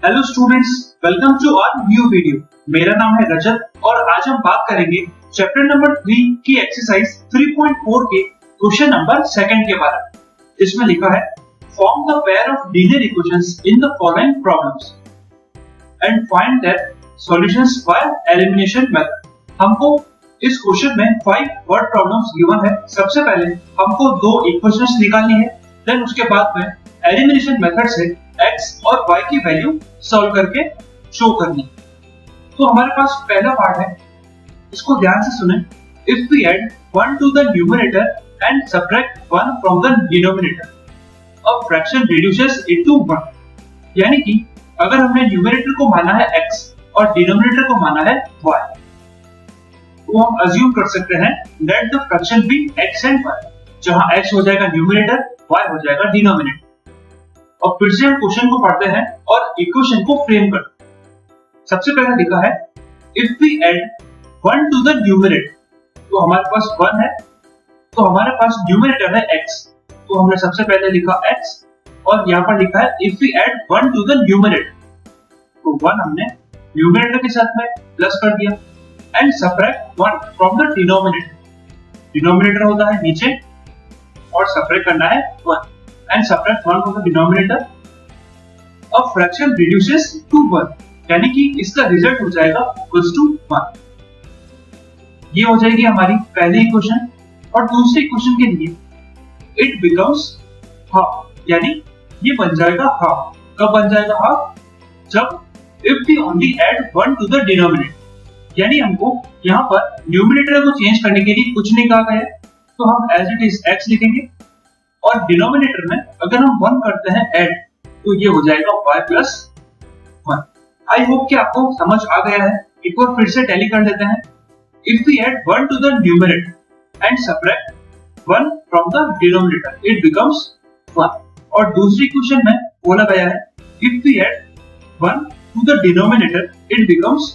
Hello students, welcome to our new video. मेरा नाम है रजत और आज हम बात करेंगे चैप्टर नंबर 3 की एक्सरसाइज 3.4 के क्वेश्चन नंबर 2 के बारे में। इसमें लिखा है form the pair of linear equations in the following problems and find their solutions by elimination method. हमको इस क्वेश्चन में 5 वर्ड प्रॉब्लम्स गिवन है। सबसे पहले हमको दो इक्वेशंस निकालनी है, देन उसके बाद में एलिमिनेशन मेथड से x और y की वैल्यू सॉल्व करके शो करनी। तो हमारे पास पहला पार्ट है, इसको ध्यान से सुनें। If we add 1 to the numerator and subtract 1 from the denominator, a fraction reduces into 1। यानी कि अगर हमने न्यूमरेटर को माना है x और डिनोमिनेटर को माना है y, तो हम अज्यूम कर सकते हैं let the fraction be x and y, जहां x हो जाएगा न्यूमरेटर, y हो जाएगा डिनोमिनेटर। और फिर से हम क्वेश्चन को पढ़ते हैं और इक्वेशन को फ्रेम करते हैं। सबसे पहले लिखा है if we add 1 to the numerator, तो हमारे पास 1 है, तो हमारे पास न्यूमरेटर है x, तो हमने सबसे पहले लिखा x और यहाँ पर लिखा है if we add 1 to the numerator, तो 1 हमने न्यूमरेटर के साथ में प्लस कर दिया and subtract 1 from the denominator. Denominator होता है नीचे और सबट्रैक्ट करना है 1 and subtract 1 from the denominator, a fraction reduces to 1, यानी कि इसका रिजल्ट हो जाएगा equals to 1। ये हो जाएगी हमारी पहली इक्वेशन। और दूसरी इक्वेशन के लिए it becomes half, यानी ये बन जाएगा हाफ। कब बन जाएगा हाफ? जब if we only add 1 to the denominator, यानी हमको यहाँ पर न्यूमरेटर को चेंज करने के लिए कुछ नहीं कहा गया है, तो हम as it is x लिखेंगे और डिनोमिनेटर में अगर हम 1 करते हैं ऐड, तो ये हो जाएगा y प्लस 1। आई होप कि आपको समझ आ गया है। एक बार फिर से टैली कर लेते हैं। If we add 1 to the numerator and subtract 1 from the denominator, it becomes 1। और दूसरी इक्वेशन में बोला गया है if we add 1 to the denominator, it becomes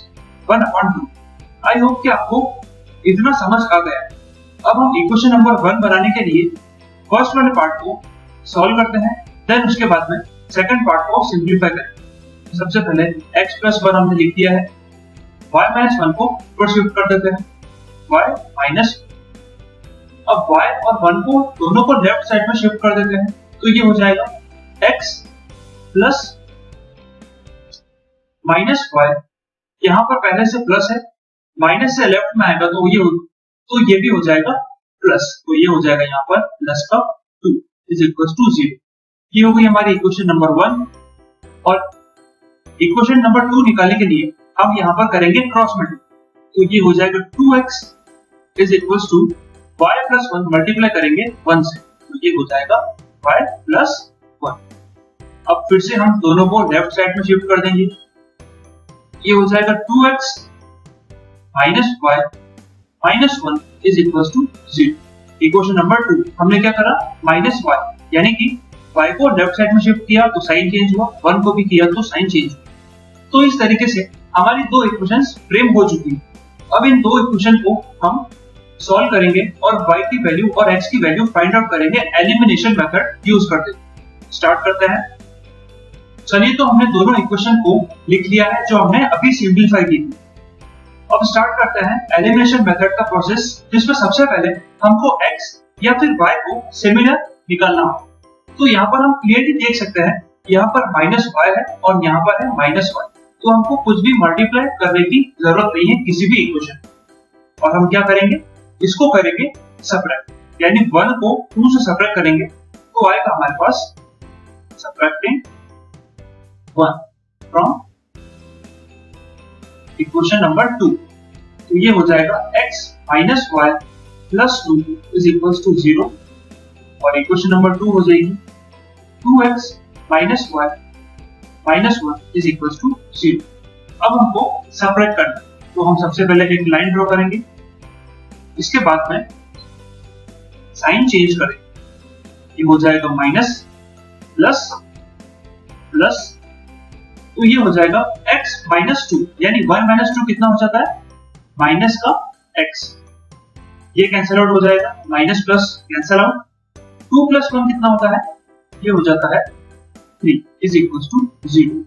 1 upon 2। I hope कि आपको इतना समझ आ गया है। अब हम इक्वेशन नंबर 1 बनाने के लिए फर्स्ट वाले पार्ट को सॉल्व करते हैं, देन उसके बाद में सेकंड पार्ट को सिंपलीफाई करें। सबसे पहले x प्लस 1 हमने लिख दिया है, y माइनस 1 को ऊपर शिफ्ट कर देते हैं, y माइनस। अब y और 1 को दोनों को लेफ्ट साइड में शिफ्ट कर देते हैं, तो ये हो जाएगा x प्लस माइनस y। यहाँ पर पहले से प्लस है, माइनस से लेफ्ट में आएगा तो ये भी हो जाएगा प्लस, तो ये हो जाएगा यहाँ पर प्लस का 2 इज इक्वल टू 0। ये हो गई हमारी इक्वेशन नंबर 1। और इक्वेशन नंबर 2 निकालने के लिए हम यहाँ पर करेंगे क्रॉस मल्टीप्लाई, तो ये हो जाएगा 2x is equal to y plus 1 multiply करेंगे 1 से, तो ये हो जाएगा y प्लस 1। अब फिर से हम दोनों को लेफ्ट साइड में शिफ्ट कर देंगे, ये हो जाएगा 2x minus y minus 1 is equal to 0। Equation number 2 हमने क्या करा, माइनस y, यानी कि y को लेफ्ट साइड में शिफ्ट किया तो साइन चेंज हुआ, 1 को भी किया तो साइन चेंज हुआ। तो इस तरीके से हमारी दो इक्वेशंस फ्रेम हो चुकी है। अब इन दो इक्वेशन को हम सॉल्व करेंगे और y की वैल्यू और x की वैल्यू फाइंड आउट करेंगे एलिमिनेशन मेथड यूज करते। स्टार्ट करते हैं। चलिए, तो हमने दोनों इक्वेशन को लिख लिया है जो हमने अभी सिंपलीफाई की थी। अब स्टार्ट करते हैं एलिमिनेशन मेथड का प्रोसेस, जिसमें सबसे पहले हमको x या फिर y को सिमिलर निकालना हो। तो यहाँ पर हम क्लियरली देख सकते हैं, यहाँ पर माइनस y है और यहाँ पर है माइनस y, तो हमको कुछ भी मल्टीप्लाई करने की जरूरत नहीं है किसी भी इक्वेशन। और हम क्या करेंगे, इसको करेंगे सबट्रैक्ट, यानी 1 को 2 से सबट्रैक्ट करेंगे तो आएगा हमारे पास सबट्रैक्टिंग 1 फ्रॉम इक्वेशन नंबर 2, तो ये हो जाएगा x minus y plus 2 is equal to 0। और इक्वेशन नंबर 2 हो जाएगी 2x minus y minus 1 is equal to 0। अब हमको सबट्रैक्ट करना है, तो हम सबसे पहले एक लाइन ड्रॉ करेंगे, इसके बाद में साइन चेंज करेंगे, ये हो जाएगा माइनस प्लस प्लस, तो ये हो जाएगा x माइनस 2, यानी 1 माइनस 2 कितना हो जाता है, माइनस का x। ये कैंसिल आउट हो जाएगा, minus plus cancel out, 2 plus 1 कितना होता है, ये हो जाता है 3 इज इक्वल टू 0।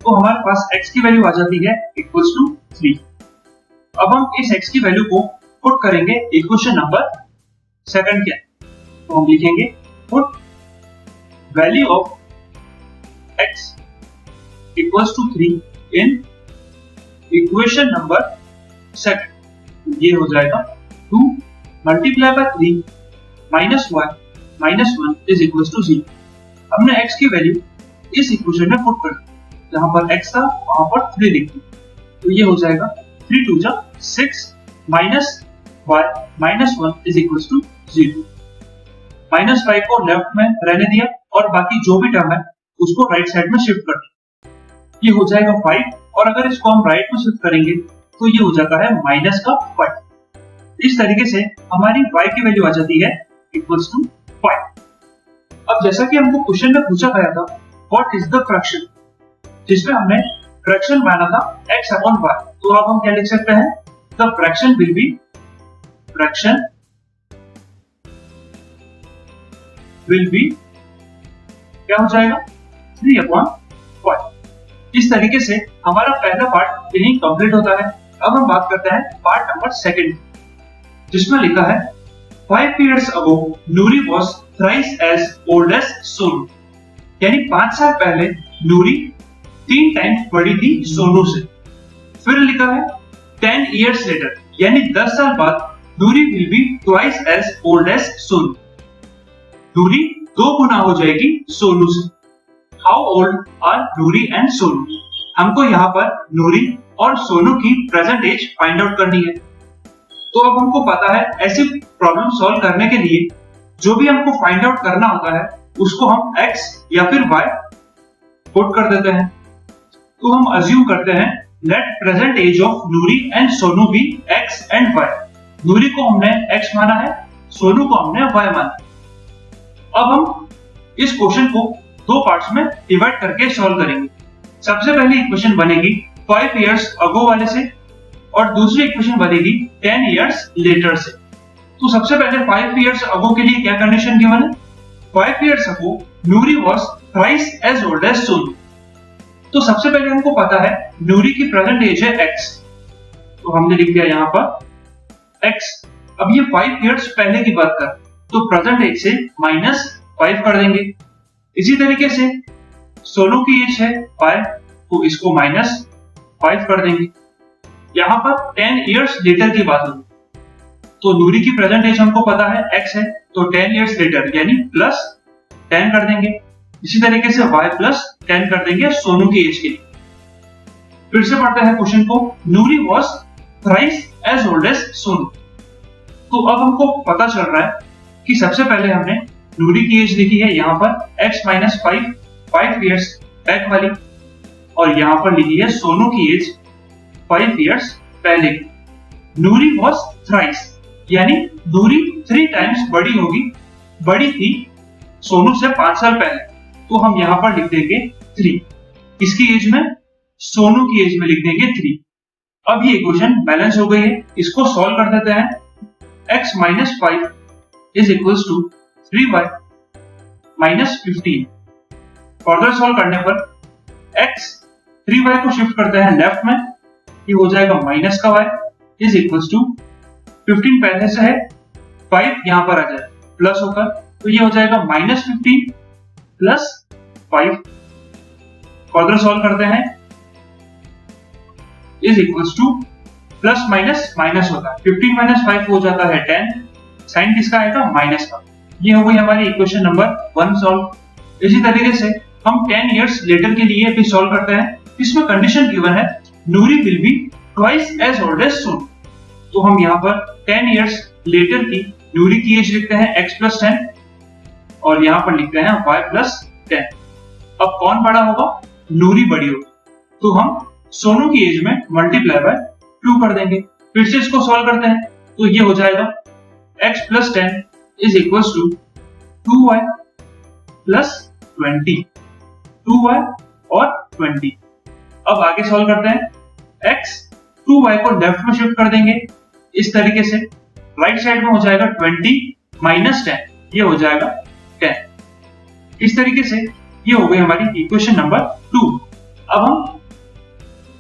तो हमारे पास x की वैल्यू आ जाती है इक्वल्स टू 3। अब हम इस x की वैल्यू को पुट करेंगे इक्वेशन नंबर सेकंड के, तो हम लिखेंगे put value of x equals to 3 in equation number second. ये हो जाएगा 2 multiply by 3 minus y minus 1 is equals to 0। हमने x की वैल्यू इस इक्वेशन में पुट कर दी, जहां पर x था वहां पर 3 लिख दी, तो ये हो जाएगा 3 2 जा 6 minus y minus 1 is equals to 0। Minus 5 को लेफ्ट में रहने दिया और बाकी जो भी टर्म है उसको राइट साइड में शिफ्ट कर दिया। ये हो जाएगा 5 और अगर इसको हम राइट में शिफ्ट करेंगे तो ये हो जाता है माइनस का 5। इस तरीके से हमारी y की वैल्यू आ जाती है इक्वल्स टू 5। अब जैसा कि हमको क्वेश्चन में पूछा गया था व्हाट इज द फ्रैक्शन, जिसमें हमने फ्रैक्शन माना था x अपॉन y, तो अब हम क्या लिख सकते हैं, द फ्रैक्शन विल बी क्या हो जाएगा 3 अपॉन 5। इस तरीके से हमारा पहला पार्ट यही कंप्लीट होता है। अब हम बात करते हैं पार्ट नंबर सेकंड, जिसमें लिखा है 5 years ago Noori was thrice as old as Sonu, यानी 5 साल पहले नूरी 3 टाइम्स बड़ी थी सोनू से। फिर लिखा है 10 years later, यानी 10 साल बाद नूरी will be twice as old as Sonu, नूरी 2 गुना हो जाएगी सोनू से। How old are Noori and Sonu, हमको यहाँ पर नूरी और सोनू की प्रेजेंट एज फाइंड आउट करनी है। तो अब हमको पता है ऐसी प्रॉब्लम सॉल्व करने के लिए जो भी हमको फाइंड आउट करना होता है उसको हम x या फिर y पुट कर देते हैं। तो हम अज्यूम करते हैं let present age of Noori and Sonu be x and y। Noori को हमने x माना है, सोनू को हमने y माना है। अब हम इस क्वेश्चन को 2 पार्ट्स में डिवाइड करके सॉल्व करेंगे। सबसे पहली इक्वेशन बनेगी 5 years ago वाले से और दूसरी इक्वेशन बनेगी 10 years later से। तो सबसे पहले 5 years ago के लिए क्या कंडीशन गिवन है, 5 years ago Noori was thrice as old as Sonu. तो सबसे पहले हमको पता है नूरी की प्रेजेंट एज है x, तो हमने लिख दिया यहाँ पर x। अब ये 5 years पहले की बात कर, तो प्रेजेंट एज से -5 कर देंगे। इसी तरीके से सोनू की एज है 5, तो इसको -5 कर देंगे। यहाँ पर 10 years later की बात होगी, तो नूरी की प्रेजेंट एज हमको पता है x है, तो 10 years later यानी +10 कर देंगे। इसी तरीके से y +10 कर देंगे सोनू की एज के लिए। फिर से पढ़ते हैं क्वेश्चन को, नूरी was thrice as old as Sonu. तो अब हमको पता चल रहा है कि सबसे पहले हमने नूरी की एज लिखी है यहाँ पर x -5 5 years बैक वाली, और यहाँ पर लिखी है सोनू की एज 5 years पहले की। नूरी was thrice यानी नूरी 3 टाइम्स बड़ी होगी, बड़ी थी सोनू से 5 साल पहले, तो हम यहाँ पर लिख देंगे 3। इसकी एज में, सोनू की एज में लिख देंगे 3। अब ये इक्वेशन बैलेंस हो गई है, इसको सॉल्व कर देते हैं। x -5 is equals to 3y -15। Further solve करने पर x 3y को शिफ्ट करते हैं लेफ्ट में, ये हो जाएगा माइनस का y इज इक्वल्स टू 15 पहले से है, 5 यहाँ पर आ जाए प्लस होकर, तो ये हो जाएगा -15 प्लस 5। फर्दर सॉल्व करते हैं, is equals two plus minus minus होता है, 15 - 5 हो जाता है 10, साइन किसका आएगा, माइनस का। ये हो गई हमारी इक्वेशन नंबर 1 सॉल्व। इसी तरीके से हम 10 years लेटर के लिए भी सॉल्व करते हैं। इसमें कंडीशन गिवन है Noori will be twice as old as Sonu, तो हम यहाँ पर 10 years लेटर की नूरी की एज लिखते हैं x + 10 और यहाँ पर लिखते हैं y + 10। अब कौन बड़ा होगा, नूरी बड़ी होगी, तो हम सोनू की एज में मल्टीप्लाई बाय 2 कर देंगे। फिर से इसको सॉल्व करते हैं, तो ये हो जाएगा x + 10 is equals to 2y + 20, 2y और 20। अब आगे सॉल्व करते हैं, x 2y को लेफ्ट में शिफ्ट कर देंगे इस तरीके से, राइट साइड में हो जाएगा 20 - 10, ये हो जाएगा 10। इस तरीके से ये हो गई हमारी इक्वेशन नंबर 2। अब हम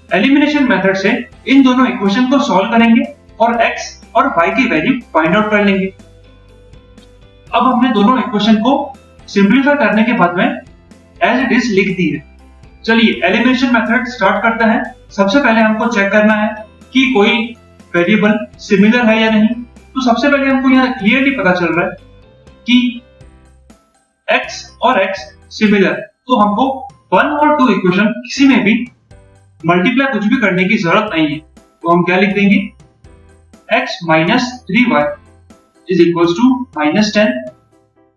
एलिमिनेशन मेथड से इन दोनों इक्वेशन को सॉल्व करेंगे और x और y की वैल्यू फाइंड आउट कर लेंगे। अब हमने दोनों इक्वेशन को सिंपलीफाई करने के बाद में एज इट इज लिख दी है। चलिए एलिमिनेशन मेथड स्टार्ट करते हैं। सबसे पहले हमको चेक करना है कि कोई वेरिएबल सिमिलर है या नहीं। तो सबसे पहले हमको यहाँ क्लियरली पता चल रहा है कि x और x सिमिलर है, तो हमको 1 और 2 इक्वेशन किसी में भी मल्टीप्लाई कुछ भी करने की जरूरत नहीं है। तो हम क्या लिख देंगे, x minus 3y is equals to minus 10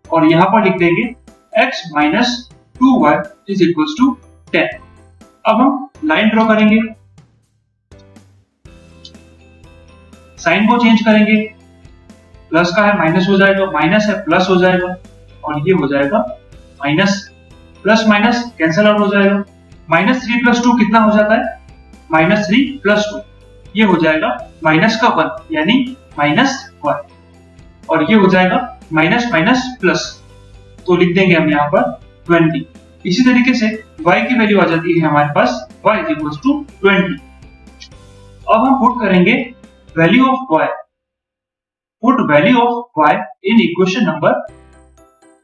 और यहां पर लिख देंगे x minus 2y is equals to 10। अब हम लाइन ड्रॉ करेंगे, साइन को चेंज करेंगे, प्लस का है माइनस हो जाएगा, माइनस है प्लस हो जाएगा और ये हो जाएगा minus, plus minus cancel out हो जाएगा। माइनस 3 प्लस 2 कितना हो जाता है, माइनस 3 प्लस 2, ये हो जाएगा माइनस का 1 यानी माइनस 1 और ये हो जाएगा माइनस माइनस प्लस, तो लिख देंगे हम यहाँ पर 20। इसी तरीके से y की वैल्यू आ जाती है हमारे पास y इज इक्वल्स टू 20। अब हम पुट करेंगे value of y, put value of y in equation number,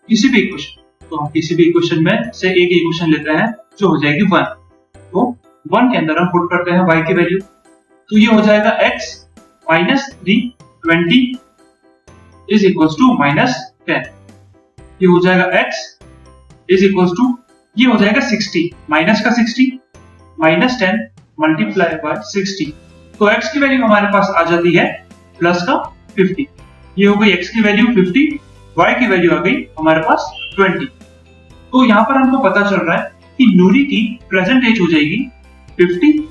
किसी भी इक्वेशन, तो हम किसी भी इक्वेशन में से एक इक्वेशन लेते हैं जो हो जाएगी 1, तो 1 के अंदर हम पुट करते हैं y की वैल्यू, तो ये हो जाएगा x minus 3 20 is equals to minus 10, ये हो जाएगा x इज इक्वल्स टू, ये हो जाएगा 60 माइनस का 60 माइनस 10 मल्टीप्लाई बाय 60, तो x की वैल्यू हमारे पास आ जाती है प्लस का 50, ये हो गई x की वैल्यू 50, y की वैल्यू आ गई हमारे पास 20। तो यहाँ पर हमको पता चल रहा है कि नूरी की प्रेजेंट एज हो जाएगी 50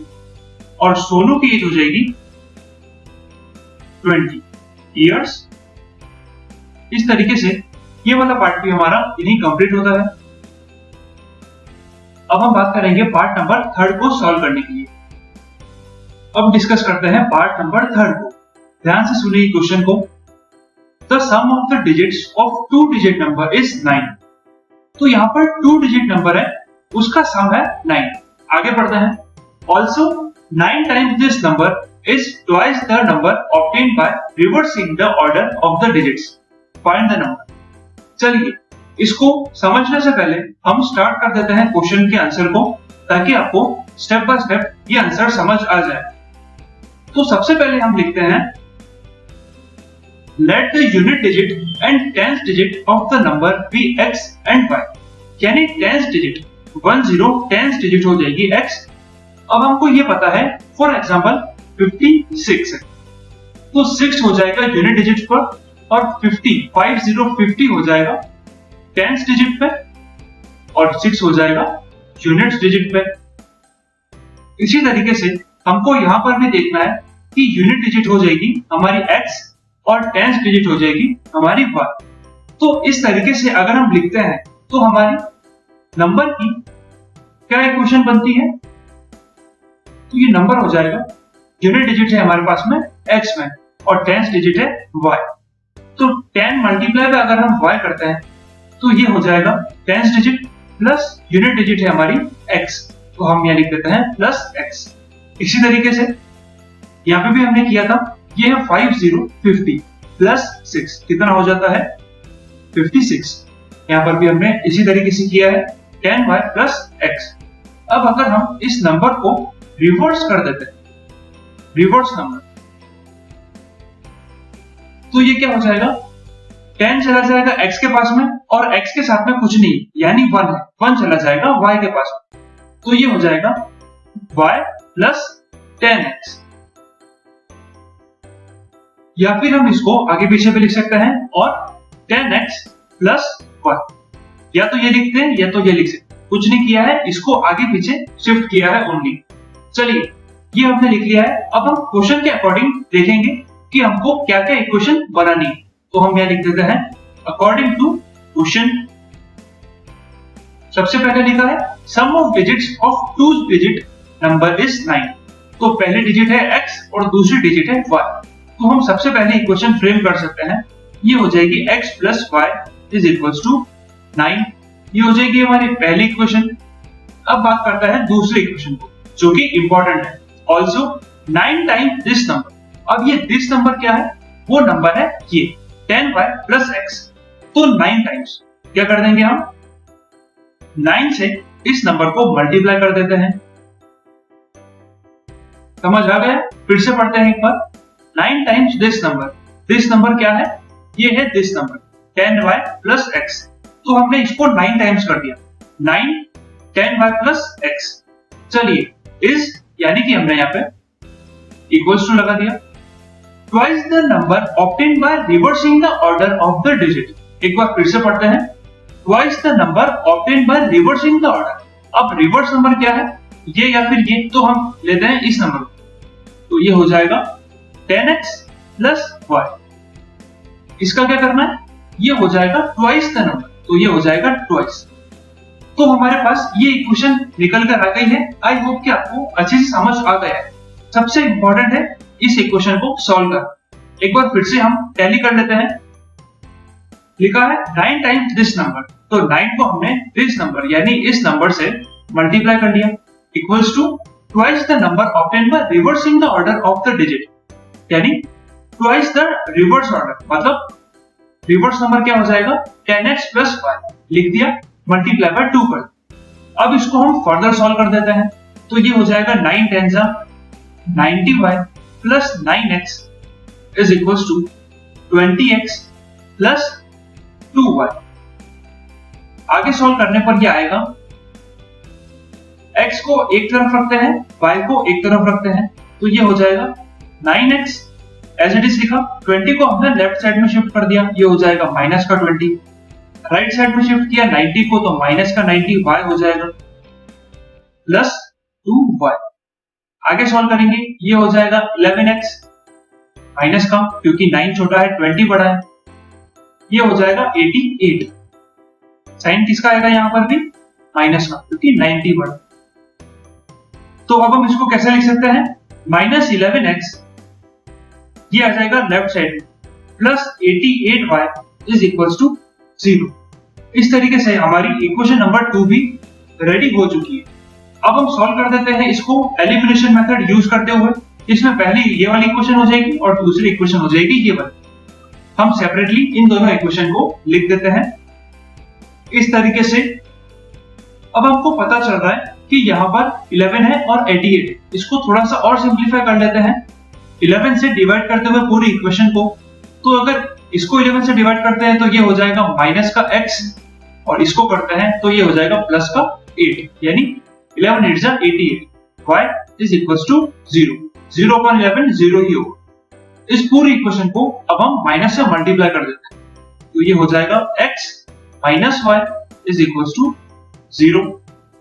और सोनू की एज हो जाएगी 20 इयर्स। इस तरीके से ये वाला पार्ट भी हमारा यहीं कंप्लीट होता है। अब हम बात करेंगे पार्ट नंबर 3 को सॉल्व करने के लिए। अब डिस्कस करते हैं पार्ट नंबर 3 को। ध्यान से सुनिए क्वेश्चन को। The sum of the digits of 2 digit number is 9। तो यहाँ पर 2 डिजिट नंबर है, उसका सम है 9। आगे बढ़ते हैं। Also 9 times this number is twice the number obtained by reversing the order of the digits, find the number. चलिए इसको समझने से पहले हम स्टार्ट कर देते हैं क्वेश्चन के आंसर को, ताकि आपको स्टेप बाय स्टेप ये आंसर समझ आ जाए। तो सबसे पहले हम लिखते हैं let the unit digit and tens digit of the number be x and y, यानी tens digit 10 tens digit हो जाएगी x। अब हमको ये पता है फॉर एग्जांपल 56 है, तो 6 हो जाएगा यूनिट डिजिट पर और 50 हो जाएगा टेंस डिजिट पे और 6 हो जाएगा यूनिट डिजिट पे। इसी तरीके से हमको यहाँ पर भी देखना है कि यूनिट डिजिट हो जाएगी हमारी x और टेंस डिजिट हो जाएगी हमारी y। तो इस तरीके से अगर हम लिखते हैं तो हमारी नंबर की क्या इक्वेशन बनती है, तो ये नंबर हो जाएगा, यूनिट डिजिट है हमारे पास में x में और टेंस डिजिट है y। तो 10 मल्टीप्लाई पे अगर हम y करते हैं तो ये हो जाएगा tens digit plus unit digit है हमारी x, तो हम यहाँ लिख देते हैं प्लस x। इसी तरीके से यहाँ पे भी हमने किया था, ये है 50 प्लस 6 कितना हो जाता है 56। यहाँ पर भी हमने इसी तरीके से किया है 10y प्लस x। अब अगर हम इस नंबर को रिवर्स कर देते हैं, रिवर्स नंबर, तो ये क्या हो जाएगा, 10 चला जाएगा x के पास में और x के साथ में कुछ नहीं यानी 1 है, 1 चला जाएगा y के पास में, तो ये हो जाएगा y प्लस 10x। या फिर हम इसको आगे पीछे भी लिख सकते हैं और 10x प्लस 1, या तो ये लिखते हैं या तो ये लिख सकते हैं, कुछ नहीं किया है, इसको आगे पीछे शिफ्ट किया है ओनली। चलिए ये हमने लिख लिया है। अब हम क्वेश्चन के अकॉर्डिंग देखेंगे कि हमको क्या क्या इक्वेशन बनानी है, तो हम यहाँ लिख देते हैं अकॉर्डिंग टू क्वेश्चन। सबसे पहले लिखा है sum of digits of 2 digit number is 9। तो पहले डिजिट है x और दूसरी डिजिट है y, तो हम सबसे पहले इक्वेशन फ्रेम कर सकते हैं। ये हो जाएगी x plus y is equals to 9, ये हो जाएगी हमारी पहली इक्वेशन। अब बात करता है दूसरे इक्वेशन को, जो कि इंपॉर्टेंट है। Also 9 times this number. अब ये दिस नंबर क्या है? वो नंबर है ये 10y प्लस x। तो 9 टाइम्स क्या कर देंगे हम? 9 से इस नंबर को मल्टीप्लाई कर देते हैं। समझ आ गया? फिर से पढ़ते हैं एक बार। 9 times this number. This number क्या है? ये है this number 10y plus x। तो हमने इसको 9 टाइम्स कर दिया। 9 10y प्लस x। चलिए इस यानी कि हमने यहाँ पे इक्वल्स टू लगा दिया। Twice the number obtained by reversing the order of the digit. एक बार फिर से पढ़ते हैं। Twice the number obtained by reversing the order. अब रिवर्स नंबर क्या है? ये या फिर ये, तो हम लेते हैं इस नंबर को। तो ये हो जाएगा 10x प्लस y। इसका क्या करना है? ये हो जाएगा ट्वाइस द नंबर, तो ये हो जाएगा ट्वाइस। तो हमारे पास ये इक्वेशन निकल कर आ गई है। आई होप कि आपको अच्छे से समझ आ गया है। सबसे इंपॉर्टेंट है इस इक्वेशन को सॉल्व करना। एक बार फिर से हम टैली कर लेते हैं। लिखा है 9 टाइम्स दिस नंबर, तो 9 को हमने दिस नंबर यानी इस नंबर से मल्टीप्लाई कर लिया, equals to twice the number obtained by reversing the order of the digit, यानी ट्वाइस द रिवर्स ऑर्डर। मतलब रिवर्स नंबर क्या हो जाएगा? 10x प्लस y लिख दिया, मल्टीप्लाई बाय 2 कर। अब इसको हम फर्दर सॉल्व कर देते हैं। तो ये हो जाएगा 9 10 90y plus 9x is equals to 20x plus 2y। आगे सॉल्व करने पर ये आएगा, x को एक तरफ रखते हैं, y को एक तरफ रखते हैं, तो ये हो जाएगा 9x एज इट इज लिखा। 20 को हमने लेफ्ट साइड में शिफ्ट कर दिया, ये हो जाएगा माइनस का 20। राइट साइड में शिफ्ट किया 90 को, तो माइनस का 90 y हो जाएगा प्लस 2y। आगे सॉल्व करेंगे, ये हो जाएगा 11x माइनस का, क्योंकि 9 छोटा है 20 बड़ा है, ये हो जाएगा 88। साइन किसका आएगा यहाँ पर भी? माइनस का, क्योंकि 90 बड़ा। तो अब हम इसको कैसे लिख सकते हैं? माइनस 11x ये आ जाएगा left side plus 88y is equals to 0। इस तरीके से हमारी इक्वेशन नंबर 2 भी रेडी हो चुकी है। अब हम सॉल्व कर देते हैं इसको एलिमिनेशन मेथड यूज करते हुए। इसमें पहली ये वाली इक्वेशन हो जाएगी और दूसरी इक्वेशन हो जाएगी ये वाली। हम सेपरेटली इन दोनों इक्वेशन को लिख देते हैं इस तरीके से। अब हमको पता चल रहा है कि यहाँ पर 11 है और 88 है। इसको थोड़ा सा और सिंप्लीफाई कर लेते हैं 11 से डिवाइड करते हुए पूरी इक्वेशन को। तो अगर इसको 11 से डिवाइड करते हैं तो ये हो जाएगा माइनस का x, और इसको करते हैं तो ये हो जाएगा प्लस का 8, यानी 11 8 जा 88। y is equals to 0। 0 upon 11 0 ही होगा। इस पूरी इक्वेशन को अब हम माइनस से मल्टीप्लाई कर देते हैं, तो ये हो जाएगा x minus y is equals to 0।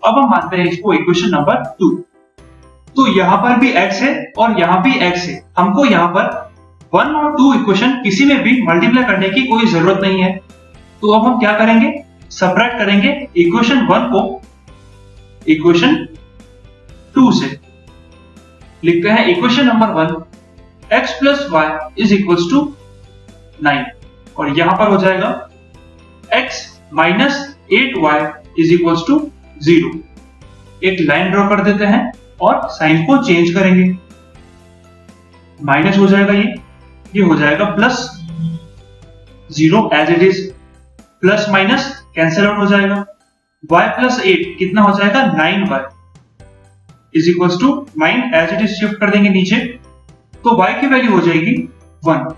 अब हम मानते हैं इसको इक्वेशन नंबर 2। तो यहाँ पर भी x है और यहाँ भी x है। हमको यहाँ पर 1 और 2 इक्वेशन किसी में भी मल्टीप्लाई करने की कोई जरूरत नहीं है। तो अब हम क्या करेंगे? सबट्रैक्ट करेंगे इक्वेशन 1 को इक्वेशन 2 से। लिखते हैं equation number 1 x plus y is equals to 9, और यहां पर हो जाएगा x minus 8y is equals to 0। एक लाइन ड्रॉ कर देते हैं और साइन को चेंज करेंगे। माइनस हो जाएगा ये हो जाएगा plus 0 as it is. Plus minus cancel out हो जाएगा। y प्लस 8 कितना हो जाएगा? 9y is equals to 9 as it is shift कर देंगे नीचे, तो y की वैल्यू हो जाएगी 1।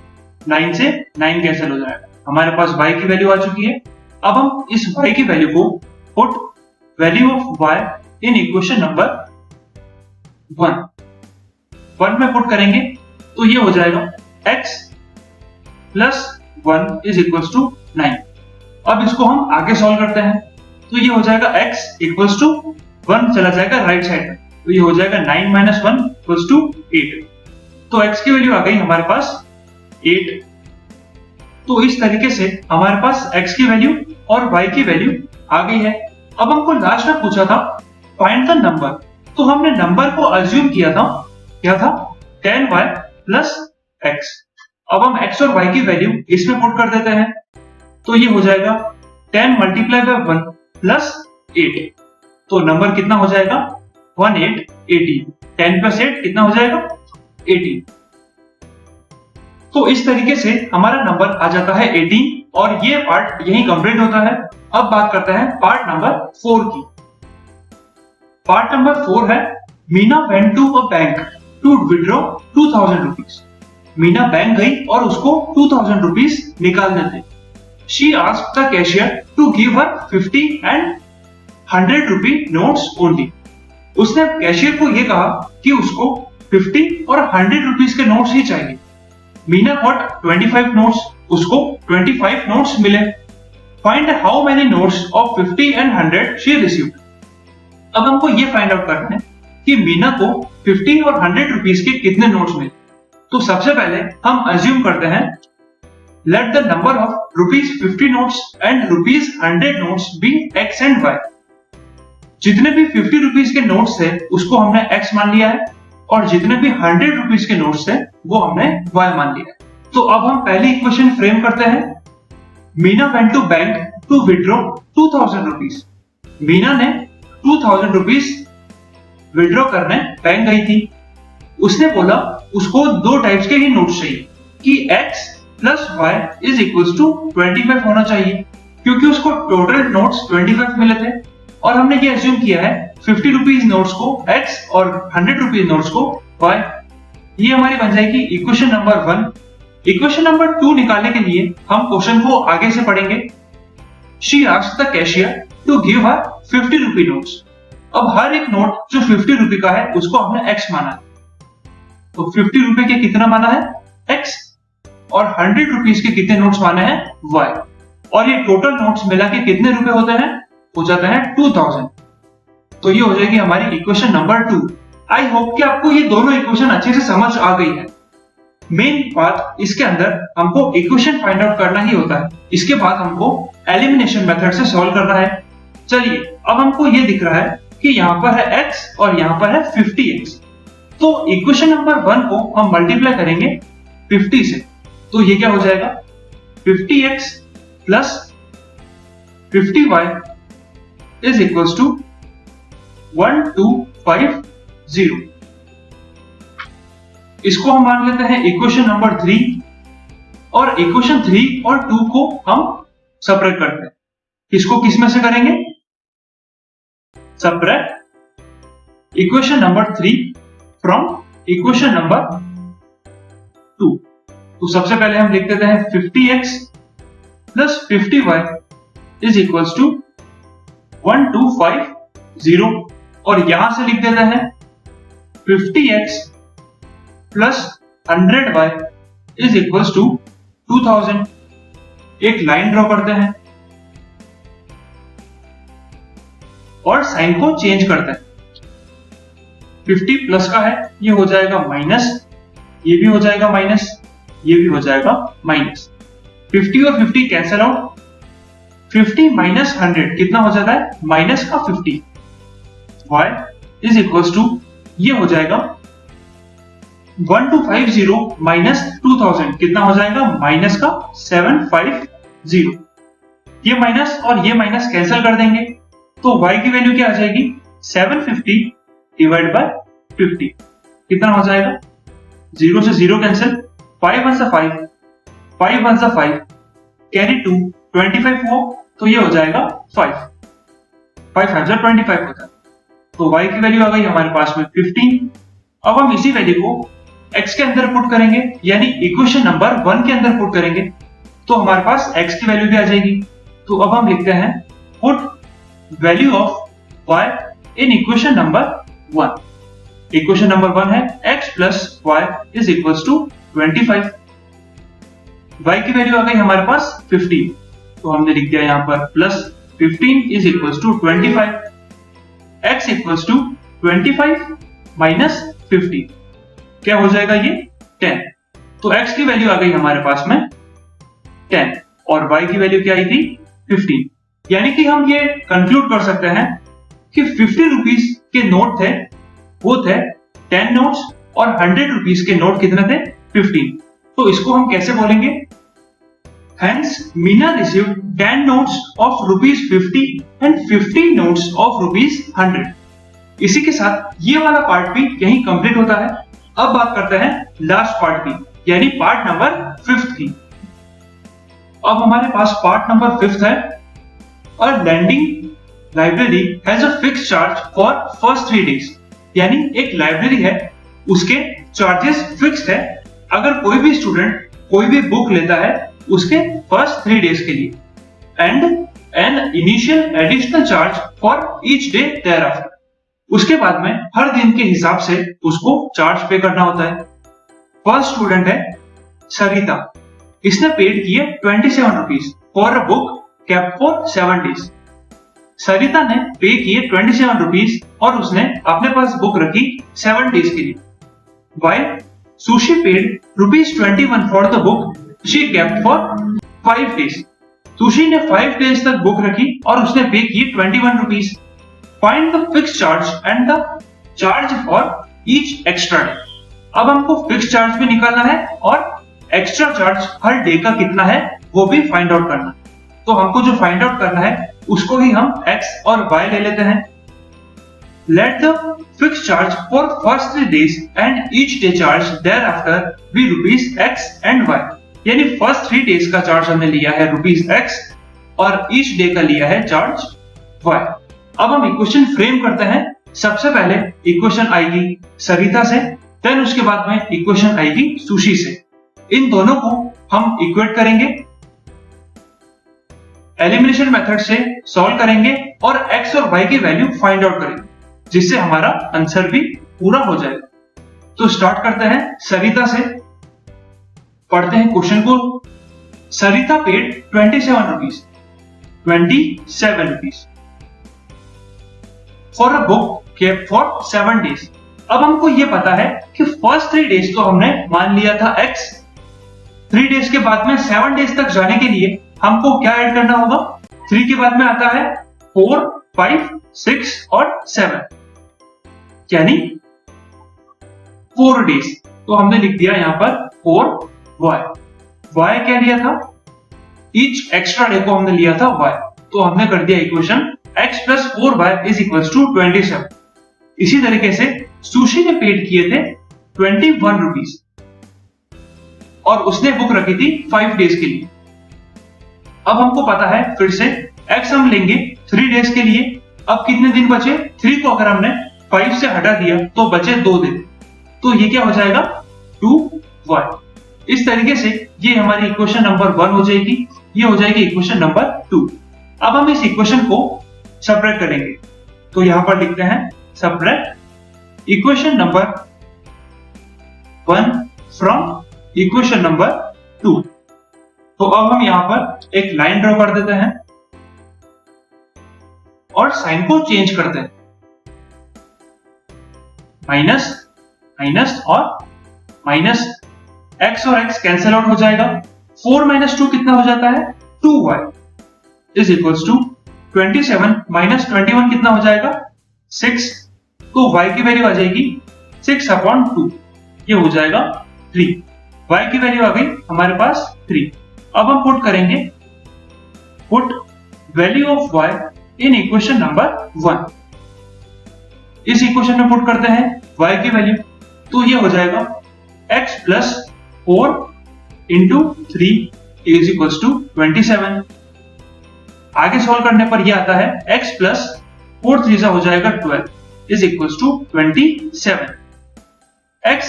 9 से 9 कैंसिल हो जाएगा। हमारे पास y की वैल्यू आ चुकी है। अब हम इस y की वैल्यू को put value of y in equation number 1 में पुट करेंगे, तो ये हो जाएगा x plus 1 is equals to 9। अब इसको हम आगे सॉल्व करते हैं, तो ये हो जाएगा x इक्वल्स टू 1 चला जाएगा राइट साइड में, तो ये हो जाएगा 9 माइनस 1 इक्वल्स टू 8। तो x की वैल्यू आ गई हमारे पास 8। तो इस तरीके से हमारे पास x की वैल्यू और y की वैल्यू आ गई है। अब हमको लास्ट में पूछा था फाइंड द नंबर, तो हमने नंबर को अज्यूम किया था, क्या था? 10y plus x। अब हम x और y की वैल्यू इसमें पुट कर देते हैं, तो ये हो जाएगा 10 मल्टीप्लाई बाय 1 प्लस 8। तो नंबर कितना हो जाएगा 1880। 10 + 8 कितना हो जाएगा 18। तो इस तरीके से हमारा नंबर आ जाता है 18 और ये पार्ट यही कंप्लीट होता है। अब बात करते हैं पार्ट नंबर 4 की। पार्ट नंबर 4 है Meena went to a bank to withdraw 2000 rupees. Meena bank गई और उसको 2000 रुपीज निकालने थे। She asked the cashier to give her 50 and 100 rupee notes only. उसने कैशियर को यह कहा कि उसको 50 और 100 रुपीज के नोट्स ही चाहिए। मीना गॉट 25 नोट्स, उसको 25 नोट्स मिले। Find how many notes of 50 and 100 she received. अब हमको ये फाइंड आउट करना है कि मीना को 50 और 100 रुपीज के कितने नोट्स मिले। तो सबसे पहले हम अज्यूम करते हैं let the number of ₹50 notes and ₹100 notes be x and y। जितने भी 50 रुपीज के नोट्स थे उसको हमने x मान लिया है और जितने भी 100 रुपीज के नोट्स थे वो हमने y मान लिया है। तो अब हम पहली इक्वेशन फ्रेम करते हैं। Meena went to bank to withdraw 2000 rupees. Meena ने 2000 रुपीज विड्रॉ करने बैंक गई थी। उसने बोला उसको दो टाइप्स के ही नोट्स चाहिए कि x + y = 25 होना चाहिए, क्योंकि उसको टोटल नोट्स 25 मिले थे और हमने ये अज्यूम किया है 50 रुपीज नोट्स को x और 100 रुपीज नोट्स को y। ये हमारी बन जाएगी इक्वेशन नंबर 1। इक्वेशन नंबर 2 निकालने के लिए हम क्वेश्चन को आगे से पढ़ेंगे। She asked the cashier to give her 50 rupee notes. अब हर एक नोट जो 50 रुपए का है उसको हमने x माना है। तो 50 रुपए के कितना माना है x और 100 रुपीज के कितने नोट्स माने हैं y। और ये टोटल नोट्स मिला के कितने रुपए होते हैं, हो जाता है 2000। तो ये हो जाएगी हमारी इक्वेशन नंबर 2। आई होप कि आपको ये दोनों इक्वेशन अच्छे से समझ आ गई है। मेन बात इसके अंदर हमको इक्वेशन फाइंड आउट करना ही होता है। इसके बाद हमको एलिमिनेशन मेथड से सॉल्व करना है। चलिए अब हमको ये दिख रहा है कि यहाँ पर है x और यहाँ पर है 50x। तो इक्वेशन नंबर 1 को हम मल्टीप्लाई करेंगे 50 से। तो ये क्या हो जाएगा 50x + 50y = 1250। इसको हम मान लेते हैं इक्वेशन नंबर 3 और इक्वेशन 3 और 2 को हम सेपरेट करते हैं। किसको किस में से करेंगे, separate equation number 3 from equation number 2। तो सबसे पहले हम लिख देते हैं 50x + 50y = 1250 और यहां से लिख देते हैं 50x + 100y = 2000। एक लाइन ड्रॉ करते हैं और साइन को चेंज करते हैं। 50 प्लस का है, ये हो जाएगा माइनस, ये भी हो जाएगा माइनस, ये भी हो जाएगा माइनस। 50 और 50 कैंसिल आउट। 50 - 100 कितना हो जाता है माइनस का 50। y = ये हो जाएगा 1250 - 2000 कितना हो जाएगा माइनस का 750। ये माइनस और ये माइनस कैंसिल कर देंगे तो y की वैल्यू क्या आ जाएगी 750 / 50 कितना हो जाएगा 0 से 0 कैंसिल, 5 1 * 5, 5 1 * 5, कैरी 2, 25 हो तो ये हो जाएगा 5, 5 5 25 होता है। तो y की वैल्यू आ गई हमारे पास में 15। अब हम इसी वैल्यू को x के अंदर पुट करेंगे, यानी इक्वेशन नंबर 1 के अंदर पुट करेंगे तो हमारे पास x की वैल्यू भी आ जाएगी। तो अब हम लिखते हैं put value of y in equation number 1। Equation number 1 है x + y = 25। y की वैल्यू आ गई हमारे पास 15 तो हमने लिख दिया यहां पर +15 = 25। x = 25 - 50 क्या हो जाएगा ये 10। तो x की वैल्यू आ गई हमारे पास में 10 और y की वैल्यू क्या आई थी 15। यानी कि हम ये कंक्लूड कर सकते हैं कि 50 रुपीस के नोट थे वो थे 10 नोट्स और 100 रुपीस के नोट कितने थे 15। तो इसको हम कैसे बोलेंगे Hence, Meena received 10 notes of ₹50 and 50 notes of ₹100. इसी के साथ ये वाला पार्ट भी यहीं कंप्लीट होता है। अब बात करते हैं लास्ट पार्ट की, यानी पार्ट नंबर 5 की। अब हमारे पास पार्ट नंबर 5 है। और lending library has a fixed charge for first 3 days, यानी एक लाइब्रेरी है, उसके चार्जेस फिक्स्ड है अगर कोई भी स्टूडेंट कोई भी बुक लेता है उसके फर्स्ट 3 days के लिए, and an initial additional charge for each day thereafter. उसके बाद में हर दिन के हिसाब से उसको चार्ज पे करना होता है। फर्स्ट स्टूडेंट है सरिता, इसने पेड किए ₹27 for a book kept for 7 days। सरिता ने पे किए ₹27 और उसने अपने पास बुक रखी 7 days के लिए। While Sushi paid ₹21 for the book she kept for 5 days. Sushi ने 5 days तक बुक रखी और उसने पे किए ₹21। Find the fixed charge and the charge for each extra day. अब हमको फिक्स चार्ज भी निकालना है और एक्स्ट्रा चार्ज हर डे का कितना है वो भी फाइंड आउट करना है। तो हमको जो फाइंड आउट करना है उसको ही हम x और y ले लेते हैं। Let the fixed charge for first 3 days and each day charge thereafter be ₹x and y. यानी फर्स्ट 3 days का चार्ज हमने लिया है ₹x और each day का लिया है चार्ज y। अब हम इक्वेशन फ्रेम करते हैं। सबसे पहले इक्वेशन आएगी सरिता से, देन उसके बाद में इक्वेशन आएगी सुशी से। इन दोनों को हम इक्वेट करेंगे, एलिमिनेशन मेथड से सॉल्व करेंगे और x और y की वैल्यू फाइंड आउट करेंगे, जिससे हमारा आंसर भी पूरा हो जाएगा। तो स्टार्ट करते हैं सरिता से, पढ़ते हैं क्वेश्चन को। Sarita paid ₹27 for a book kept for 7 days। अब हमको ये पता है कि फर्स्ट 3 days तो हमने मान लिया था x, 3 days के बाद में 7 days तक जाने के लिए हमको क्या ऐड करना होगा? 3 के बाद में आता है 4, 5, 6 और 7, यानी 4 days। तो हमने लिख दिया यहां पर 4y। y क्या लिया था? ईच एक्स्ट्रा डे को हमने लिया था y, तो हमने कर दिया equation x plus 4y is equals to 27। इसी तरीके से सुशी ने पेड किए थे ₹21 और उसने बुक रखी थी 5 days के लिए। अब हमको पता है फिर से x हम लेंगे 3 days के लिए। अब कितने दिन बचे? 3 को अगर हमने 5 से हटा दिया तो बचे 2 दिन, तो ये क्या हो जाएगा? 2y। इस तरीके से ये हमारी इक्वेशन नंबर 1 हो जाएगी, ये हो जाएगी इक्वेशन नंबर 2। अब हम इस इक्वेशन को सबट्रैक्ट करेंगे, तो यहां पर लिखते हैं subtract equation number 1 from equation number 2। तो अब हम यहां पर एक लाइन ड्रॉ कर देते हैं और साइन को चेंज करते हैं। माइनस माइनस और माइनस, x और x कैंसिल आउट हो जाएगा। 4 - 2 कितना हो जाता है? 2y इज इक्वल्स टू 27 - 21 कितना हो जाएगा? 6। तो y की वैल्यू आ जाएगी 6/2, ये हो जाएगा 3। y की वैल्यू आ गई हमारे पास 3। अब हम पुट करेंगे, put value of y in equation number 1। इस इक्वेशन में पुट करते हैं y की वैल्यू, तो ये हो जाएगा x plus 4 into 3 is equals to 27। आगे सॉल्व करने पर यह आता है x plus 4 3 हो जाएगा 12 is equals to 27। x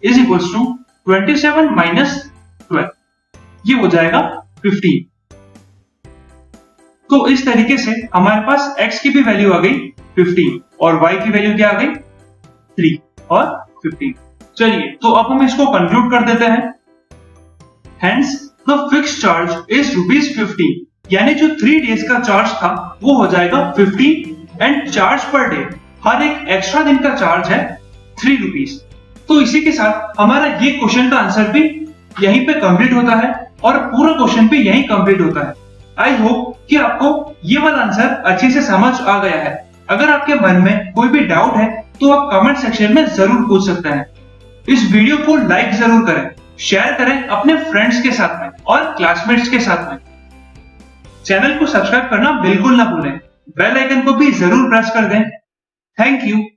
is equals to 27 minus 12, ये हो जाएगा 15। तो इस तरीके से हमारे पास x की भी वैल्यू आ गई 15 और y की वैल्यू क्या आ गई? 3 और 15। चलिए, तो अब हम इसको कंक्लूड कर देते हैं। Hence, the fixed charge is ₹15, यानी जो 3 days का चार्ज था वो हो जाएगा 15 एंड चार्ज पर डे, हर एक एक्स्ट्रा दिन का चार्ज है ₹3। तो इसी के साथ हमारा ये क्वेश्चन का आंसर भी यहीं पे कंप्लीट होता है और पूरा क्वेश्चन भी यहीं कंप्लीट होता है। आई होप कि आपको ये वाला आंसर अच्छे से समझ आ गया है। अगर आपके मन में कोई भी डाउट है तो आप कमेंट सेक्शन में जरूर पूछ सकते हैं। इस वीडियो को लाइक जरूर करें, शेयर करें अपने फ्रेंड्स के साथ में और क्लासमेट्स के साथ में। चैनल को सब्सक्राइब करना बिल्कुल ना भूलें। बेल आइकन को भी जरूर प्रेस कर दें। Thank you.